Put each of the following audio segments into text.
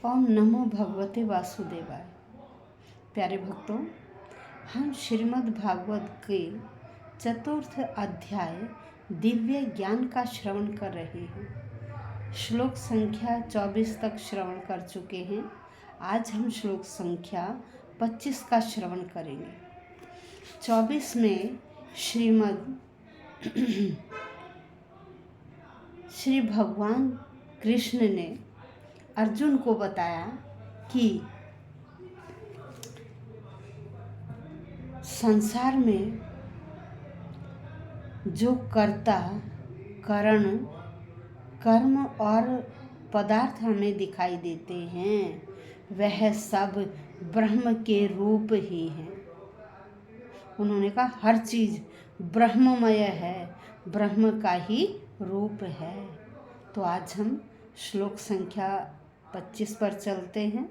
ओम नमो भगवते वासुदेवाय। प्यारे भक्तों, हम श्रीमद् भागवत के चतुर्थ अध्याय दिव्य ज्ञान का श्रवण कर रहे हैं। श्लोक संख्या 24 तक श्रवण कर चुके हैं। आज हम श्लोक संख्या 25 का श्रवण करेंगे। 24 में श्री भगवान कृष्ण ने अर्जुन को बताया कि संसार में जो कर्ता, कारण, कर्म और पदार्थ हमें दिखाई देते हैं वह सब ब्रह्म के रूप ही हैं। उन्होंने कहा हर चीज़ ब्रह्ममय है, ब्रह्म का ही रूप है। तो आज हम श्लोक संख्या 25 पर चलते हैं।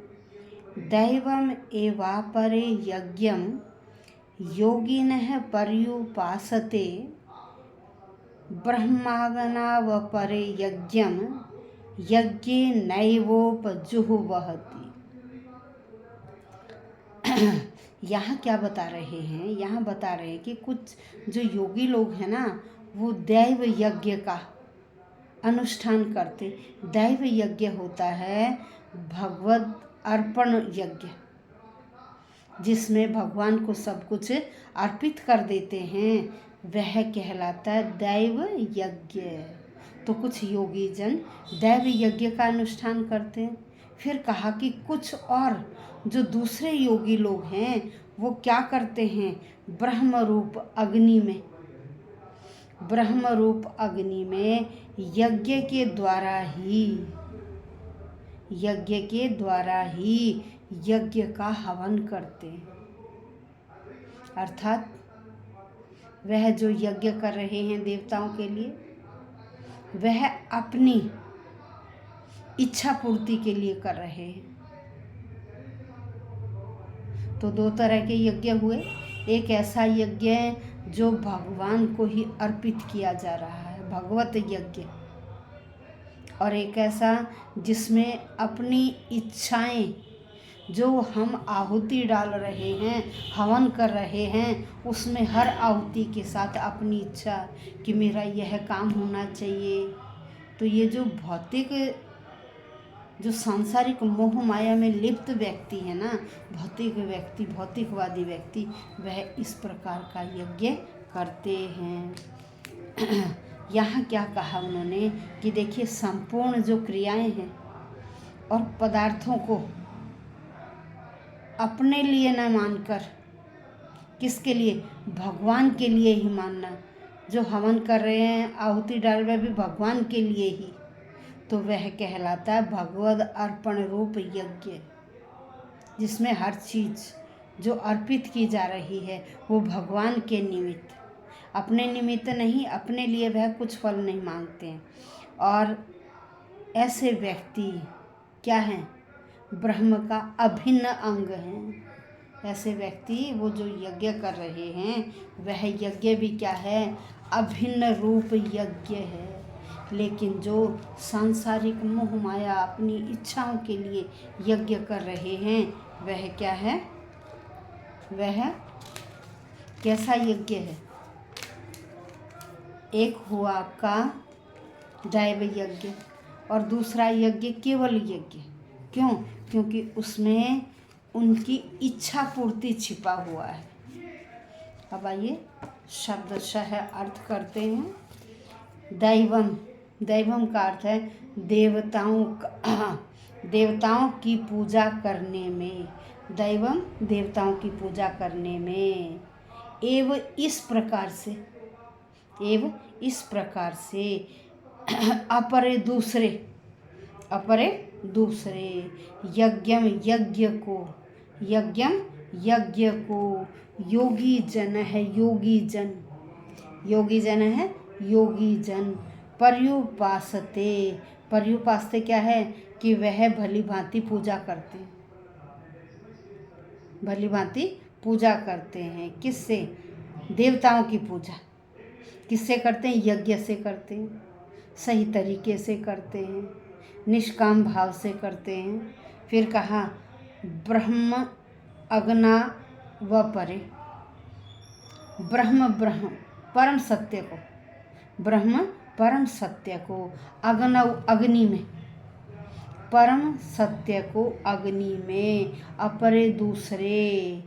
दैवम एवापरे यज्ञम योगिनः पर्युपासते ब्रह्मागनावपरे यज्ञम यज्ञे नैवोपजुह्वहति। यहाँ क्या बता रहे हैं? यहाँ बता रहे हैं कि कुछ जो योगी लोग हैं ना, वो दैव यज्ञ का अनुष्ठान करते। दैव यज्ञ होता है भगवत अर्पण यज्ञ, जिसमें भगवान को सब कुछ अर्पित कर देते हैं, वह कहलाता है दैव यज्ञ। तो कुछ योगी जन दैव यज्ञ का अनुष्ठान करते हैं। फिर कहा कि कुछ और जो दूसरे योगी लोग हैं वो क्या करते हैं? ब्रह्म रूप अग्नि में यज्ञ के द्वारा ही यज्ञ का हवन करते हैं। अर्थात वह जो यज्ञ कर रहे हैं देवताओं के लिए, वह अपनी इच्छा पूर्ति के लिए कर रहे हैं। तो दो तरह के यज्ञ हुए। एक ऐसा यज्ञ जो भगवान को ही अर्पित किया जा रहा है, भगवत यज्ञ, और एक ऐसा जिसमें अपनी इच्छाएं, जो हम आहुति डाल रहे हैं, हवन कर रहे हैं, उसमें हर आहुति के साथ अपनी इच्छा कि मेरा यह काम होना चाहिए। तो ये जो भौतिक, जो सांसारिक मोह माया में लिप्त व्यक्ति है ना, भौतिकवादी व्यक्ति, वह इस प्रकार का यज्ञ करते हैं। यहाँ क्या कहा उन्होंने कि देखिए, संपूर्ण जो क्रियाएं हैं और पदार्थों को अपने लिए न मानकर, किसके लिए? भगवान के लिए ही मानना। जो हवन कर रहे हैं, आहुति डाल रहे भी भगवान के लिए ही, तो वह कहलाता है भगवद अर्पण रूप यज्ञ, जिसमें हर चीज़ जो अर्पित की जा रही है वो भगवान के निमित्त, अपने निमित्त नहीं, अपने लिए वह कुछ फल नहीं मांगते हैं। और ऐसे व्यक्ति क्या हैं? ब्रह्म का अभिन्न अंग हैं। ऐसे व्यक्ति, वो जो यज्ञ कर रहे हैं, वह यज्ञ भी क्या है? अभिन्न रूप यज्ञ है। लेकिन जो सांसारिक मोह माया, अपनी इच्छाओं के लिए यज्ञ कर रहे हैं, वह क्या है? वह कैसा यज्ञ है? एक हुआ आपका दैव यज्ञ और दूसरा यज्ञ केवल यज्ञ। क्यों? क्योंकि उसमें उनकी इच्छा पूर्ति छिपा हुआ है। अब आइए शब्दशः अर्थ करते हैं। दैवम का अर्थ है देवताओं की पूजा करने में। दैवम देवताओं की पूजा करने में। एव इस प्रकार से अपरे दूसरे यज्ञम यज्ञ को योगी जन है पर्युपासते क्या है? कि वह भली भांति पूजा करते हैं। किससे? देवताओं की पूजा किससे करते हैं? यज्ञ से करते हैं, सही तरीके से करते हैं, निष्काम भाव से करते हैं। फिर कहा ब्रह्म अग्ना व परे, ब्रह्म ब्रह्म परम सत्य को, ब्रह्म परम सत्य को, अग्नि में, परम सत्य को अग्नि में, अपरे दूसरे,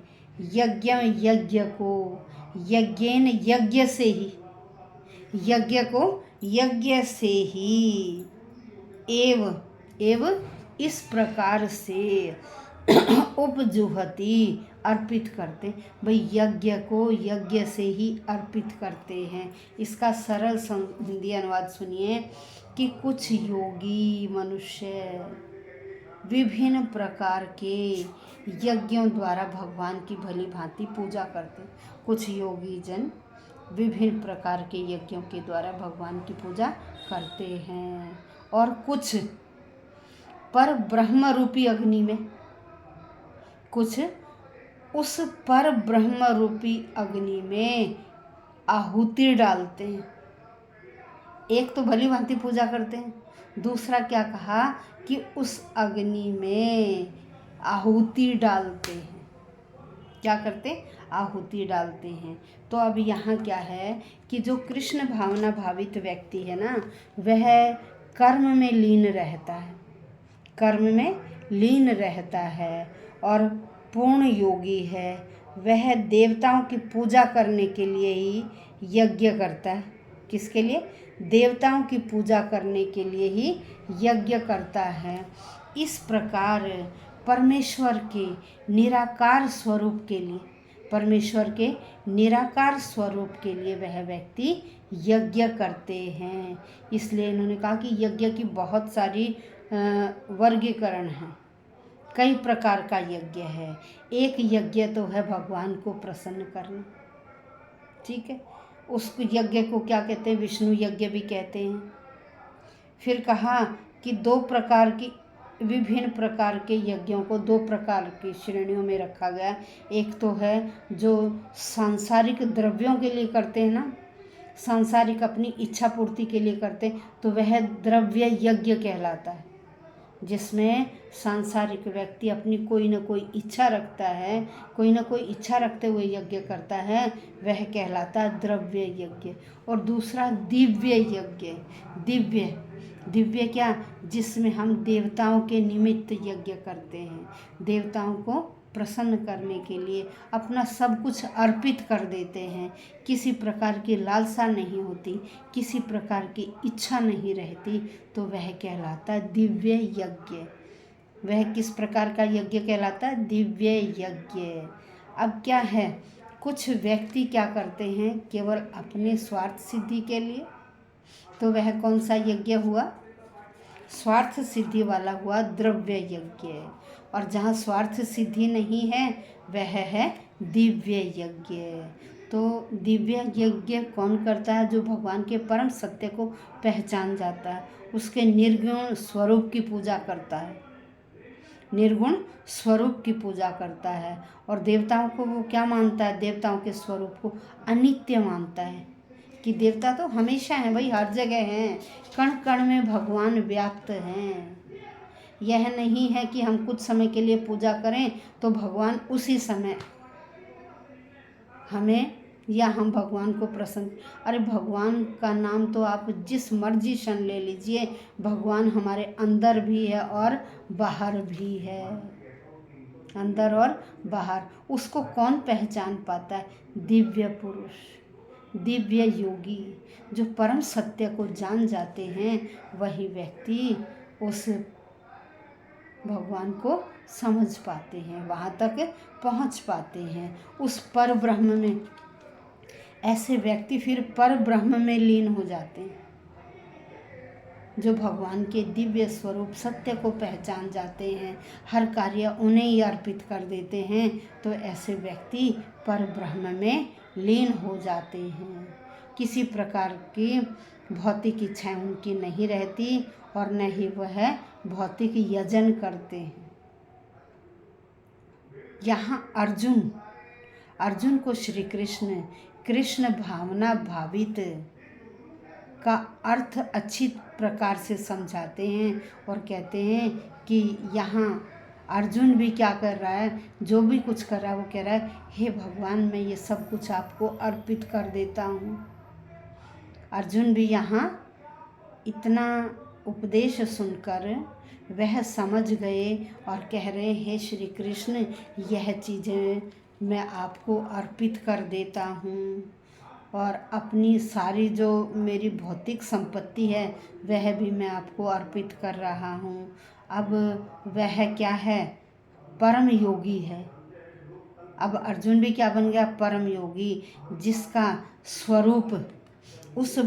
यज्ञ यज्ञ को, यज्ञेन यज्ञ से ही, यज्ञ को यज्ञ से ही, एव इस प्रकार से उपजुहति अर्पित करते। भाई यज्ञ को यज्ञ से ही अर्पित करते हैं। इसका सरल हिंदी अनुवाद सुनिए कि कुछ योगी मनुष्य विभिन्न प्रकार के यज्ञों द्वारा भगवान की भली भांति पूजा करते। कुछ योगी जन विभिन्न प्रकार के यज्ञों के द्वारा भगवान की पूजा करते हैं, और कुछ पर ब्रह्म रूपी अग्नि में, कुछ उस पर ब्रह्म रूपी अग्नि में आहुति डालते हैं। एक तो भली भांति पूजा करते हैं, दूसरा क्या कहा कि उस अग्नि में आहुति डालते हैं। क्या करते? आहुति डालते हैं। तो अब यहाँ क्या है कि जो कृष्ण भावना भावित व्यक्ति है ना, वह कर्म में लीन रहता है, कर्म में लीन रहता है और पूर्ण योगी है। वह देवताओं की पूजा करने के लिए ही यज्ञ करता है। किसके लिए? देवताओं की पूजा करने के लिए ही यज्ञ करता है। इस प्रकार परमेश्वर के निराकार स्वरूप के लिए, परमेश्वर के निराकार स्वरूप के लिए वह व्यक्ति यज्ञ करते हैं। इसलिए इन्होंने कहा कि यज्ञ की बहुत सारी वर्गीकरण हैं, कई प्रकार का यज्ञ है। एक यज्ञ तो है भगवान को प्रसन्न करना, ठीक है, उस यज्ञ को क्या कहते हैं? विष्णु यज्ञ भी कहते हैं। फिर कहा कि दो प्रकार की, विभिन्न प्रकार के यज्ञों को दो प्रकार की श्रेणियों में रखा गया। एक तो है जो सांसारिक द्रव्यों के लिए करते हैं ना, सांसारिक अपनी इच्छा पूर्ति के लिए करते हैं, तो वह द्रव्य यज्ञ कहलाता है। जिसमें सांसारिक व्यक्ति अपनी कोई न कोई इच्छा रखता है, कोई न कोई इच्छा रखते हुए यज्ञ करता है, वह कहलाता है द्रव्य यज्ञ। और दूसरा दिव्य यज्ञ। दिव्य क्या? जिसमें हम देवताओं के निमित्त यज्ञ करते हैं, देवताओं को प्रसन्न करने के लिए अपना सब कुछ अर्पित कर देते हैं। किसी प्रकार की लालसा नहीं होती, किसी प्रकार की इच्छा नहीं रहती, तो वह कहलाता है दिव्य यज्ञ। वह किस प्रकार का यज्ञ कहलाता है? दिव्य यज्ञ। अब क्या है, कुछ व्यक्ति क्या करते हैं केवल अपने स्वार्थ सिद्धि के लिए, तो वह कौन सा यज्ञ हुआ? स्वार्थ सिद्धि वाला हुआ द्रव्य यज्ञ। और जहाँ स्वार्थ सिद्धि नहीं है वह है दिव्य यज्ञ। तो दिव्य यज्ञ कौन करता है? जो भगवान के परम सत्य को पहचान जाता है, उसके निर्गुण स्वरूप की पूजा करता है, निर्गुण स्वरूप की पूजा करता है। और देवताओं को वो क्या मानता है? देवताओं के स्वरूप को अनित्य मानता है कि देवता तो हमेशा हैं भाई, हर जगह हैं, कण कण में भगवान व्याप्त हैं। यह नहीं है कि हम कुछ समय के लिए पूजा करें तो भगवान उसी समय हमें, या हम भगवान को प्रसन्न, अरे भगवान का नाम तो आप जिस मर्जी क्षण ले लीजिए, भगवान हमारे अंदर भी है और बाहर भी है, अंदर और बाहर। उसको कौन पहचान पाता है? दिव्य पुरुष, दिव्य योगी, जो परम सत्य को जान जाते हैं, वही व्यक्ति उस भगवान को समझ पाते हैं, वहाँ तक पहुँच पाते हैं, उस पर ब्रह्म में। ऐसे व्यक्ति फिर पर ब्रह्म में लीन हो जाते हैं, जो भगवान के दिव्य स्वरूप सत्य को पहचान जाते हैं, हर कार्य उन्हें ही अर्पित कर देते हैं, तो ऐसे व्यक्ति पर ब्रह्म में लीन हो जाते हैं। किसी प्रकार की भौतिक इच्छाएं उनकी नहीं रहती और न ही वह भौतिक यजन करते हैं। यहाँ अर्जुन को श्री कृष्ण भावना भावित का अर्थ अच्छी प्रकार से समझाते हैं और कहते हैं कि यहाँ अर्जुन भी क्या कर रहा है, जो भी कुछ कर रहा है वो कह रहा है हे भगवान मैं ये सब कुछ आपको अर्पित कर देता हूँ। अर्जुन भी यहाँ इतना उपदेश सुनकर वह समझ गए और कह रहे हे श्री कृष्ण यह चीज़ें मैं आपको अर्पित कर देता हूँ और अपनी सारी जो मेरी भौतिक संपत्ति है वह भी मैं आपको अर्पित कर रहा हूँ। अब वह क्या है, परम योगी है। अब अर्जुन भी क्या बन गया, परम योगी, जिसका स्वरूप उस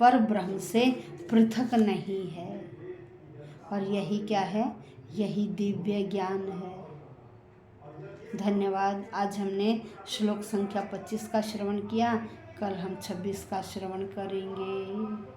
पर ब्रह्म से पृथक नहीं है। और यही क्या है, यही दिव्य ज्ञान है। धन्यवाद। आज हमने श्लोक संख्या 25 का श्रवण किया, कल हम 26 का श्रवण करेंगे।